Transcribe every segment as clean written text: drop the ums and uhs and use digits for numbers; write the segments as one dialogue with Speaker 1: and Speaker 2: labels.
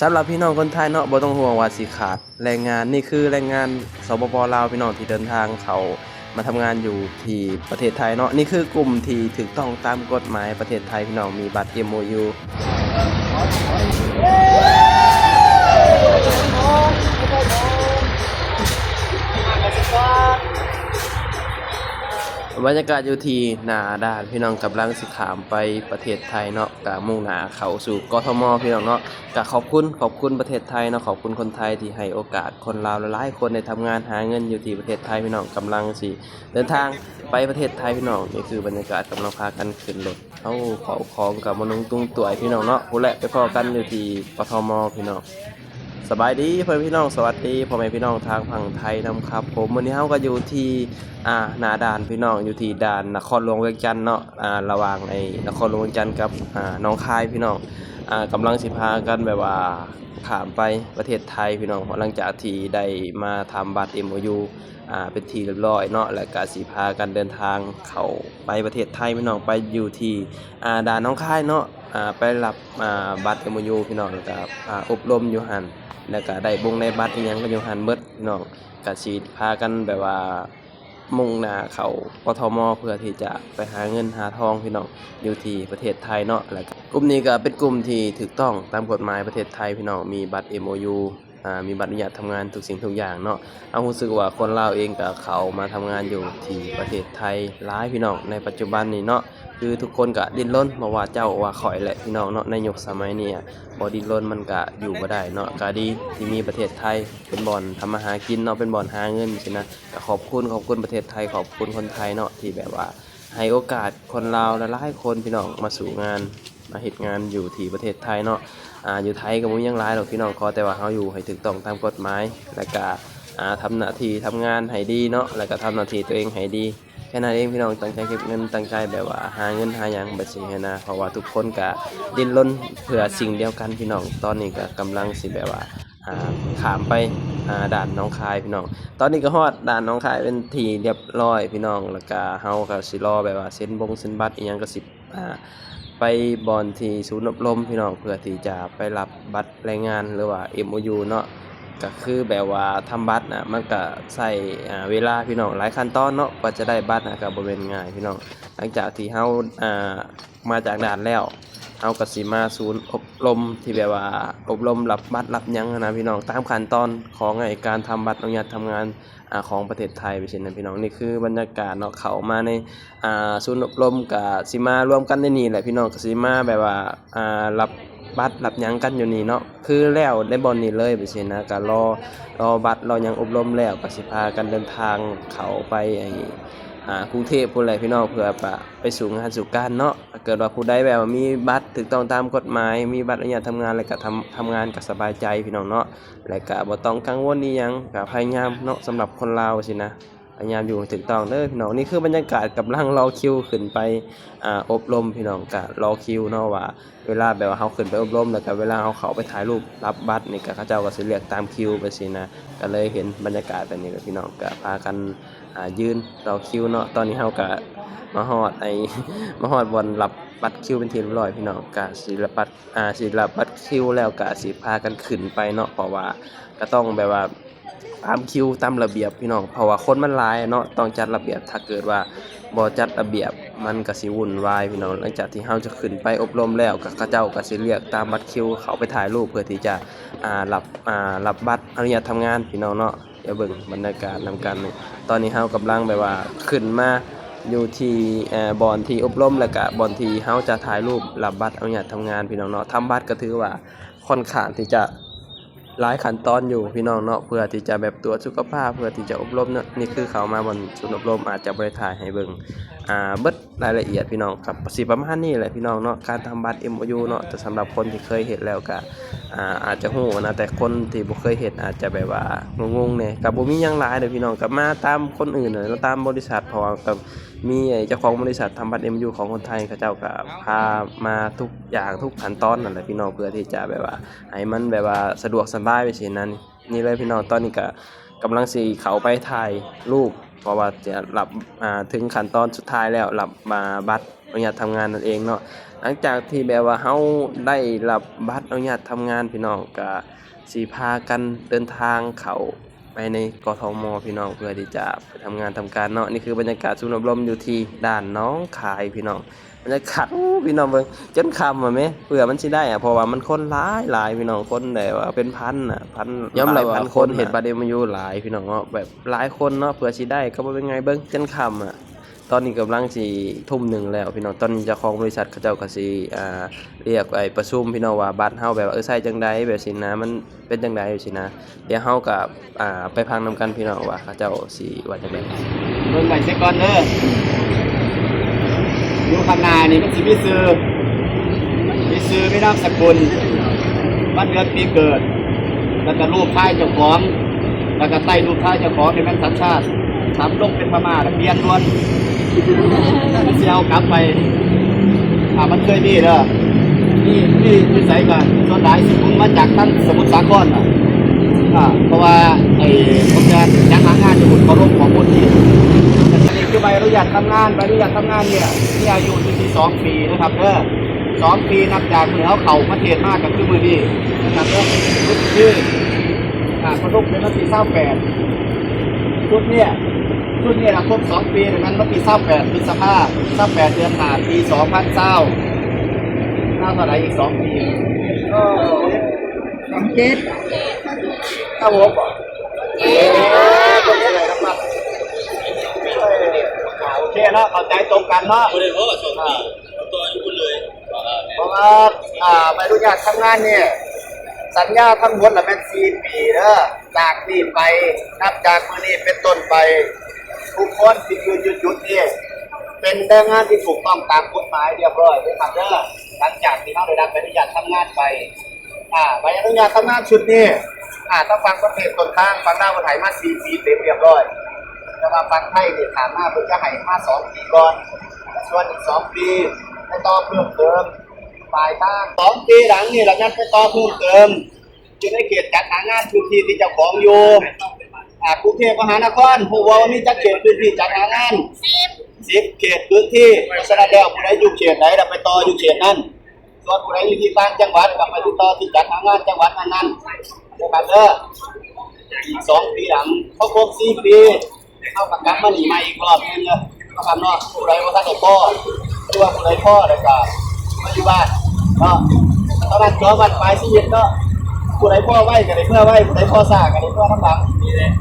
Speaker 1: สำหรับพี่น้องคนไทยเนาะบ่ต้องห่วงว่าสิขาดแรงงานนี่คือแรงงานสปปลาวพี่น้องที่เดินทางเขามาทำงานอยู่ที่ประเทศไทยเนาะนี่คือกลุ่มที่ถูกต้องตามกฎหมายประเทศไทยพี่น้องมีบัตร MOU บรรยากาศอยู่ที่หน้าด่านพี่น้องกำลังสิขามไปประเทศไทยเนาะกะมุ่งหน้าเข้าสู่กทมพี่น้องเนาะกะขอบคุณประเทศไทยเนาะขอบคุณคนไทยที่ให้โอกาสคนลาวหลายๆคนได้ทำงานหาเงินอยู่ที่ประเทศไทยพี่น้องกำลังสิเดินทางไปประเทศไทยพี่น้องนี่คือบรรยากาศกำลังพากันขึ้นรถเอาของกับมนุงตุงต่วยพี่น้องเนาะผู้แหละไปพอกันอยู่ที่กทมพี่น้องสบายดีเพื่อนพี่น้องสวัสดีพ่อแม่พี่น้องทางฝั่งไทยนะครับผมวันนี้เฮาก็อยู่ที่หน้าด่านพี่น้องอยู่ที่ด่านนครหลวงเวียงจันทน์เนาะระหว่างในนครหลวงเวียงจันทน์กับหนองคายพี่น้องกำลังสิพากันแบบว่าข้ามไปประเทศไทยพี่น้องหลังจากที่ได้มาทำบัตร MOU เป็นที่เรียบร้อยเนาะและก็สิพากันเดินทางเข้าไปประเทศไทยพี่น้องไปอยู่ที่ด่านหนองคายเนาะไปรับบัตร MOU พี่น้องแล้วก็อบรมอยู่หั่นแล้วก็ได้ได้บัตรอีหยังก็อยู่หั่นเบิดพี่น้องก็สิพากันแบบว่ามุ่งหน้าเข้ากทมเพื่อที่จะไปหาเงินหาทองพี่น้องอยู่ที่ประเทศไทยเนาะแล้วก็กลุ่มนี้ก็เป็นกลุ่มที่ถูกต้องตามกฎหมายประเทศไทยพี่น้องมีบัตร MOU มีบัตรอนุญาตทำงานทุกสิ่งทุกอย่างเนาะเอารู้สึกว่าคนลาวเองก็เขามาทำงานอยู่ที่ประเทศไทยหลายพี่น้องในปัจจุบันนี้เนาะคือทุกคนก็ดิ้นรนบ่ว่าเจ้าว่าข่อยแหละพี่น้องเนาะในยุคสมัยนี้บ่ดิ้นรนมันก็อยู่บ่ได้เนาะก็ดีที่มีประเทศไทยเป็นบ่อนทำมาหากินเนาะเป็นบ่อนหาเงินสินะก็ขอบคุณประเทศไทยขอบคุณคนไทยเนาะที่แบบว่าให้โอกาสคนลาวหลายๆคนพี่น้องมาสู่งานมาเฮ็ดงานอยู่ที่ประเทศไทยเนาะอยู่ไทยก็บ่มีหยังหลายหรอกพี่น้องขอแต่ว่าเฮาอยู่ให้ถูกต้องตามกฎหมายแล้วก็ทำหน้าที่ทำงานให้ดีเนาะแล้วก็ทำหน้าที่ตัวเองให้ดีแค่นั้นเองพี่น้องตั้งใจเก็บเงินตั้งใจแบบว่าหาเงินหาหยังแบบสิให้นะเพราะว่าทุกคนก็ดิ้นรนเพื่อสิ่งเดียวกันพี่น้องตอนนี้ก็กำลังสิแบบว่าข้ามไปด่านหนองคายพี่น้องตอนนี้ก็ฮอดด่านหนองคายเป็นที่เรียบร้อยพี่น้องแล้วก็เฮาก็สิรอแบบว่าเซ็นบัตรอีหยังก็สิไปบอนที่ศูนย์อบรมพี่น้องเพื่อที่จะไปรับบัตรแรงงานหรือว่า MOU เนาะก็คือแบบว่าทำบัตรมันก็ใช้เวลาพี่น้องหลายขั้นตอนเนาะกว่าจะได้บัตรก็บ่แม่นง่ายพี่น้องหลังจากที่เฮามาจากด่านแล้วเฮาก็สิมาศูนย์อบรมที่แบบว่าอบรมรับบัตรรับหยังนะพี่น้องตามขั้นตอนของการทำบัตรอนุญาตทำงานของประเทศไทยไปเช่นนั้นพี่น้องนี่คือบรรยากาศเนาะเข้ามาในศูนย์อบรมก็สิมารวมกันในนี่แหละพี่น้องก็สิมาแบบว่ารับบัตรรับหยังกันอยู่นี่เนาะคือแล้วได้บ่นี่เลยไปเช่นนะก็รอบัตรรอหยังอบรมแล้วก็สิพากันเดินทางเข้าไปกรุงเทพพู้นแหละพี่น้องเพื่อไปสู่งานสู่การเนาะถ้าเกิดว่าผู้ใดแบบว่ามีบัตรถูกต้องตามกฎหมายมีบัตรอนุญาตทำงานแล้วก็ทำงานก็สบายใจพี่น้องเนาะแล้วก็บ่ต้องกังวลอีหยังก็พยายามเนาะสำหรับคนลาวสินะพยายามอยู่ให้ถูกต้องเด้อพี่น้องนี่คือบรรยากาศกำลังรอคิวขึ้นไปอบรมพี่น้องก็รอคิวเนาะว่าเวลาแบบว่าเฮาขึ้นไปอบรมแล้วก็เวลาเฮาเข้าไปถ่ายรูปรับบัตรนี่ก็เขาเจ้าก็สิเรียกตามคิวไปสินะก็เลยเห็นบรรยากาศแบบนี้กับพี่น้องก็พากันยืนต่อคิวเนาะตอนนี้เฮาก็มาฮอดมาฮอดบอนรับบัตรคิวเป็นที่เรียบร้อยพี่น้องก็สิรับบัตรคิวแล้วก็สิพากันขึ้นไปเนาะเพราะว่าก็ต้องแบบว่าตามคิวตามระเบียบพี่น้องเพราะว่าคนมันหลายเนาะต้องจัดระเบียบถ้าเกิดว่าบ่จัดระเบียบมันก็สิวุ่นวายพี่น้องหลังจากที่เฮาจะขึ้นไปอบรมแล้วก็เขาเจ้าก็สิเรียกตามบัตรคิวเขาไปถ่ายรูปเพื่อที่จะรับบัตรอนุญาตทำงานพี่น้องเนาะเดี๋ยวเบิ่งบรรยากาศนำกันตอนนี้เฮากำลังแบบว่าขึ้นมาอยู่ที่บ่อนที่อบรมแล้วก็บ่อนที่เฮาจะถ่ายรูปรับบัตรอนุญาตทำงานพี่น้องเนาะทำบัตรก็ถือว่าค่อนข้างที่จะหลายขั้นตอนอยู่พี่น้องเนาะเพื่อที่จะแบบตรวจสุขภาพเพื่อที่จะอบรมเนาะนี่คือเขามาบนศูนย์อบรมอาจจะบ่ได้ถ่ายให้เบิ่งเบิดรายละเอียดพี่น้องครับสิประมาณนี้แหละพี่น้องเนาะการทำบัตร MOU เนาะแต่สำหรับคนที่เคยเฮ็ดแล้วก็อาจจะฮู้นะแต่คนที่บ่เคยเฮ็ดอาจจะแบบว่างงๆแหน่ก็บ่มีหยังหลายเด้อพี่น้องก็มาตามคนอื่นน่ะตามบริษัทเพราะว่าก็มีเจ้าของบริษัททำบัตร MOU ของคนไทยเขาเจ้าก็พามาทุกอย่างทุกขั้นตอนนั่นแหละพี่น้องเพื่อที่จะแบบว่าให้มันแบบว่าสะดวกสบายไปสินั้นนี่เลยพี่น้องตอนนี้ก็กำลังสิเข้าไปถ่ายรูปเพราะว่าจะรับถึงขั้นตอนสุดท้ายแล้วรับบัตรอนุญาตทำงานนั่นเองเนาะ ลังจากที่แบบว่าเฮาได้รับบัตรอนุญาตทำงานพี่น้องก็สิพากันเดินทางเข้าไปในกทมพี่น้องเพื่อที่จะไปทำงานทำการเนาะนี่คือบรรยากาศศูนย์อบรมอยู่ที่ด่านน้องคายพี่น้องบรรยากาศพี่น้องเบิ่งจนค่ำอ่ะแม่เพื่อมันสิได้อ่ะเพราะว่ามันคนหลายพี่น้องคนได้ว่าเป็นพันน่ะพันยอมรับว่าคนเฮ็ดบัตร MU หลายพี่น้องเนาะแบบหลายคนเนาะเพื่อสิได้ก็บ่เป็นไงเบิ่งจนค่ำอ่ะตอนนี้กำลังสิทุ่มหนึ่งแล้วพี่น้องตอนนี้เจ้าของบริษัทเขาเจ้าก็สิเรียกไอ้ประชุมพี่น้องว่าบัตรเฮาแบบใช้จังได๋แบบสินะมันเป็นจังได๋สินะเดี๋ยวเฮาก็ไปฟังนำกันพี่น้องว่าเขาเจ้าสิว่าจังได๋
Speaker 2: เบิ่งไปเสียก่อนเด้ออยู่ข้างหน้านี่มันสิมีชื่อมีนามสกุลวันเดือนปีเกิดแล้วก็รูปถ่ายเจ้าของแล้วก็ใต้รูปถ่ายเจ้าของนี่มันสัญชาติทำลงเป็นพม่าแล้วเปลี่ยนล้วนมันสิเอากลับไปมันเคยมีเด้อนี่ใส่ก่อนส่วนหลายสิคุณมาจากทั้งสมุทรสาครเพราะว่าไอ้ผมจะจ้างงานอยู่เคารพของคนที่นี่คือใบอนุญาตทำงานเนี่ยที่อายุที่2 ปีนะครับเด้อ2 ปีนับจากมือเขาประเทศมากกับคือมือนี้นะครับเด้อรุ่นชื่อคนลูกเป็นวันที่28ชุดเนี่ยเราครบ2 ปีดังนั้นวันที่28พฤษภาคม28เดือน5ปี2020น่าเท่าไหร่อีก2 ปีก็37ครับผมโอเคเนาะเข้าใจตรงกันเนาะเพราะว่าตัวอยู่คุณเลยเพราะว่าใบอนุญาตทำงานเนี่ยสัญญาทั้งหมดละแม่น4 ปีเด้อจากนี้ไปนับจากมื้อนี้เป็นต้นไปทุกคนที่ยืนหยุดนี่เป็นแรงงานที่ถูกต้องตามกฎหมายเรียบร้อยนะครับเด้อหลังจากที่เขาได้รับใบอนุญาตทำงานไปใบอนุญาตทำงานชุดนี้ต้องฟังประเทศต้นทางฟังดาวไทยมา4 ปีเต็มเรียบร้อยแต่ว่าฟังไทยเนี่ยถามมาเพิ่งจะให้มา2 ปีก่อนส่วนอีก2 ปีไปต่อเพิ่มเติมปลายทาง2 ปีหลังนี่เราจะไปต่อเพิ่มเติมอยู่ในเขตจัดหางานพื้นที่ที่เจ้าของอยู่กรุงเทพมหานครผู้ว่ามีจัดเขตพื้นที่จัดหางาน10 เขตพื้นที่ฉะนั้นแล้วผู้ใดอยู่เขตไหนเราไปต่ออยู่เขตนั้นส่วนผู้ใดอยู่ที่ต่างจังหวัดก็ไปติดต่อที่จัดหางานจังหวัดนั้นๆนะครับเด้ออีก2 ปีหลังพอครบ4 ปีเข้ากับกลับมาหนีมาอีกรอบนึงนะครับเนาะผู้ใดว่าท่านได้พ่อหรือว่าผู้ใดพ่อแล้วก็มาอยู่บ้านเนาะตอนนั้นจอบัตรปลายชีวิตเนาะผู้ใดพ่อไว้ก็ได้เพื่อไว้ผู้ใดพ่อซ่าก็ได้เพื่อทั้งหลังนี่แหละ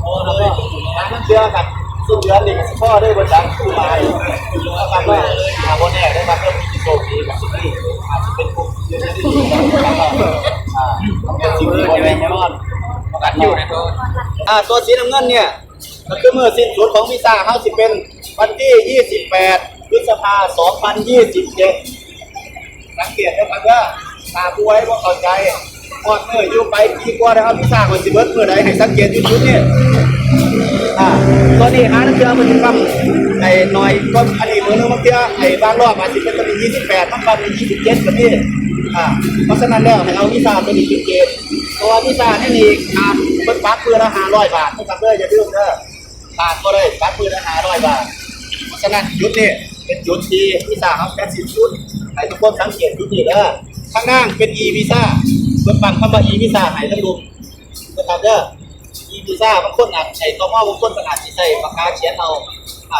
Speaker 2: โอ้เลยนั้นเชื่อกันสิ้นเดือนนี่ก็สิพ่อได้บ่จังผู้ตายนะครับว่าบ่แน่ได้มาเพิ่มโชคดีกับสิ่งนี้อาจจะเป็นผู้เยอะที่สุดเป็นสิ่งที่บ่แน่นอนกันอยู่ในตัวสีน้ำเงินเนี่ยก็คือเมื่อสิ้นสุดของวีซ่าเฮาสิเป็นวันที่28พฤษภาคม2027สังเกตนะครับว่าถ้าผู้ใดบ่เข้าใจฮอดมื้ออยู่ไปกี่กว่านะครับวีซ่าก็สิเบิดมื้อใดให้สังเกตอยู่จุดนี้ตอนนี้หานักเรียนมันกำไอ้น้อยก็อันนี้มื้อนึงบางเทื่อไอ้บางรอบอาจสิเป็นวันที่28มันก็เป็น27ก็มีเพราะฉะนั้นแล้วให้เอาวีซ่าเป็นอีกเกณฑ์เพราะว่าวีซ่านี่เพิ่นปรับมื้อละ500 บาทนะครับเด้ออย่าลืมเด้อขาดบ่ได้ปรับมื้อละ500 บาทเพราะฉะนั้นจุดนี้เป็นจุดที่วีซ่าเฮาแค่10 จุดให้ทุกคนสังเกตจุดนี้เด้อข้างล่างเป็น e วีซ่าเพิ่นตั้งคำว่า e วีซ่าให้ท่านดูนะครับเด้อ e วีซ่าบางคนอาจใช้ตัวบางคนอาจสิใช้ปากกาเขียนเอา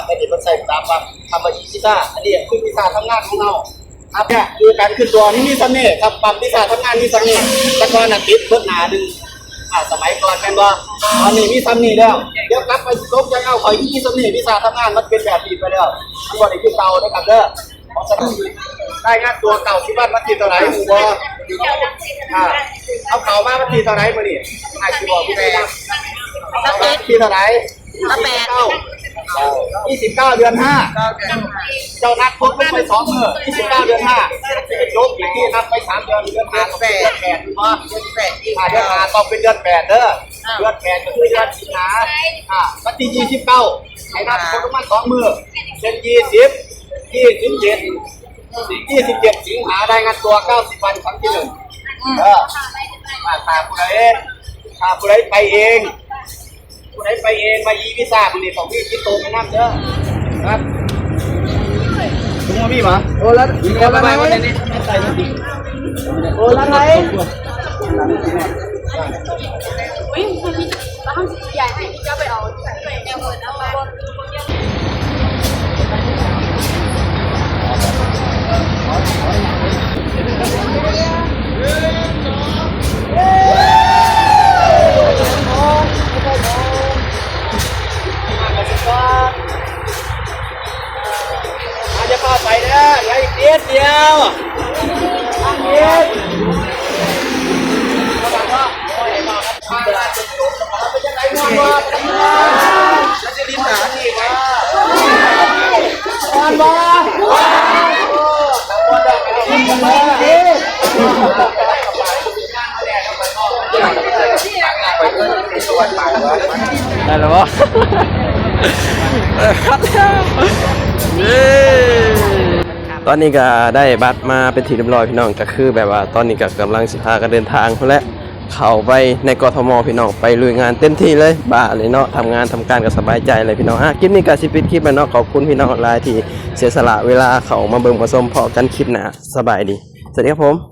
Speaker 2: แต่นี่เพิ่นใช้ตามว่าคำว่า e วีซ่าอันนี้คือวีซ่าทำงานของเราครับเนี่ยคือการขึ้นตัวนี่มีเสน่ห์ครับปั๊มวีซ่าทำงานมีเสน่ห์แต่ก่อนน่ะติดเพิ่นหน้านึงสมัยก่อนแม่นบ่ตอนนี้มีซ้ำนี่แล้วเดี๋ยวกลับไปลบยังเอาข่อยมีซ้ำนี่วีซ่าทำงานมันเป็นแบบนี้ไปแล้วมันบ่ได้คือเก่านะครับเด้อเพราะฉะนั้นได้งานตัวเก่าที่บ้านวันที่เท่าไหร่หมู่บ่เอาเก่ามาวันที่เท่าไหร่มื้อนี้ให้สิบอกพี่แม่วันที่เท่าไหร่29 เดือน 5เจ้านัดพบไป2 มื้อ29 เดือน 5ยกอีกที่นัดไป3 เดือนเดือน5 8เดือน8บ่เดือน8เดือน5ต้องเป็นเดือน8เด้อเดือน8ก็คือเดือนสิงหาวันที่29ให้นัดพบมา2 มื้อเป็น27 สิงหาได้งานตัว90 วันครั้งที่1ถ้าผู้ใดไปเองมาอีวีซ่ามื้อนี้ต้องมีคิดโตไปนำเด้อครับ ถุงมาพี่มาโอ้แล้วโอ้แล้วไงโอ้แล้วไง
Speaker 3: วิ่งคือที่บ้านใหญ่ที่จะไปเอาไปแก้วเนะไป
Speaker 2: จะเข้าไปนะเหลืออีกนิดเดียวนิดเป็นยังไงงอนวะแล้วจะลิ้นหนาทีวะงอนวะ
Speaker 1: ได้แล้ววะตอนนี้ก็ได้บัตรมาเป็นที่เรียบร้อยพี่น้องก็คือแบบว่าตอนนี้ก็กำลังสิพากันเดินทางและเข้าไปในกทมพี่น้องไปลุยงานเต็มที่เลยบ้าเลยเนาะทำงานทำการก็สบายใจเลยพี่น้องคลิปนี้ก็สิปิดคลิปแล้วเนาะขอบคุณพี่น้องหลายที่เสียสละเวลาเข้ามาเบิ่งมาชมพอกันคลิปหน้าสบายดีสวัสดีครับผม